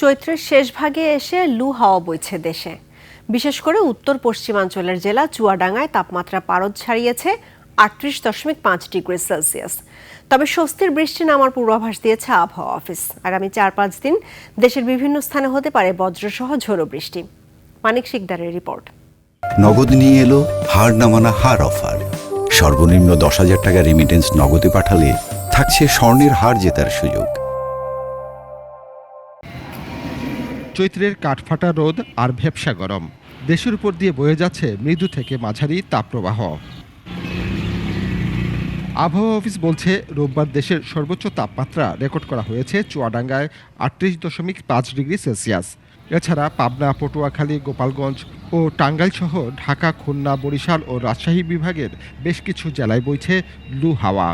চৈত্রের শেষ ভাগে এসে লু হাওয়া বইছে দেশে। বিশেষ করে উত্তর পশ্চিমাঞ্চলের জেলা চুয়াডাঙ্গায় তাপমাত্রা পারদ ছাড়িয়েছে 38.5 ডিগ্রি সেলসিয়াস। তবে স্বস্তির বৃষ্টি নামার পূর্বাভাস দিয়েছে আবহাওয়া অফিস। আগামী 4-5 দিন দেশের বিভিন্ন স্থানে হতে পারে বজ্রসহ ঝোড়ো বৃষ্টি। মানিক শিকদারের রিপোর্ট। নগদ নিয়ে এলো হার না মানা হার অফার। সর্বনিম্ন 10,000 টাকা রেমিটেন্স নগদে পাঠালে থাকছে স্বর্ণের হার জেতার সুযোগ। চৈত্রের কাঠফাটা রোদ আর ভেপসা গরম, দেশের উপর দিয়ে বয়ে যাচ্ছে মৃদু থেকে মাঝারি তাপপ্রবাহ। আবহাওয়া অফিস বলছে রোববার দেশের সর্বোচ্চ তাপমাত্রা রেকর্ড করা হয়েছে চুয়াডাঙ্গায় 38.5 ডিগ্রি সেলসিয়াস। এছাড়া পাবনা, পটুয়াখালী, গোপালগঞ্জ ও টাঙ্গাইল সহ ঢাকা, খুলনা, বরিশাল ও রাজশাহী বিভাগের বেশ কিছু জেলায় বইছে লু হাওয়া।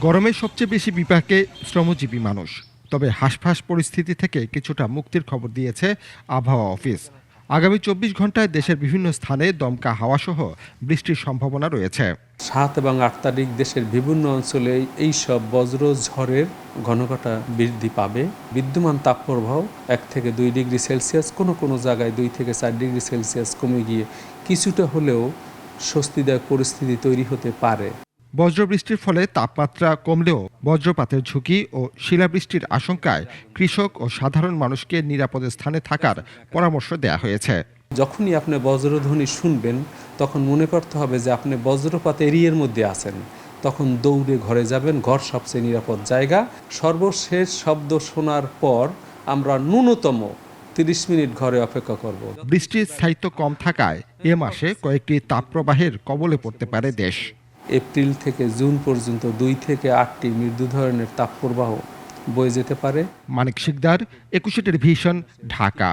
গরমে সবচেয়ে বেশি বিপাকে শ্রমজীবী মানুষ। তবে হাঁসফাঁস পরিস্থিতি থেকে কিছুটা মুক্তির খবর দিয়েছে আবহাওয়া অফিস। আগামী 24 ঘন্টায় দেশের বিভিন্ন স্থানে দমকা হাওয়াসহ বৃষ্টির সম্ভাবনা রয়েছে। 7 এবং 8 তারিখ দেশের বিভিন্ন অঞ্চলে এই সব বজ্র ঝড়ের ঘনঘটা বৃদ্ধি পাবে। বিদ্যমান তাপপ্রবাহ 1 থেকে 2 ডিগ্রি সেলসিয়াস, কোনো জায়গায় 2 থেকে 4 ডিগ্রি সেলসিয়াস কমে গিয়ে কিছুটা হলেও স্বস্তিদায়ক পরিস্থিতি তৈরি হতে পারে। বজ্রবৃষ্টির ফলে তাপমাত্রা কমলেও বজ্রপাতের ঝুঁকি ও শিলাবৃষ্টির আশঙ্কায় কৃষক ও সাধারণ মানুষকে নিরাপদ স্থানে থাকার পরামর্শ দেওয়া হয়েছে। যখনই আপনি বজ্রধ্বনি শুনবেন তখন মনে করতে হবে যে আপনি বজ্রপাত এরিয়ার মধ্যে আছেন। তখন দৌড়ে ঘরে যাবেন, ঘর সবচেয়ে নিরাপদ জায়গা। সর্বশেষ শব্দ শোনার পর আমরা ন্যূনতম 30 মিনিট ঘরে অপেক্ষা করব। বৃষ্টির স্থায়িত্ব কম থাকায় এ মাসে কয়েকটি তাপপ্রবাহের কবলে পড়তে পারে দেশ। এপ্রিল থেকে জুন পর্যন্ত 2 থেকে 8টি মৃদু ধরনের তাপপ্রবাহ বয়ে যেতে পারে। মানিক শিকদার, 21 টেলিভিশন, ঢাকা।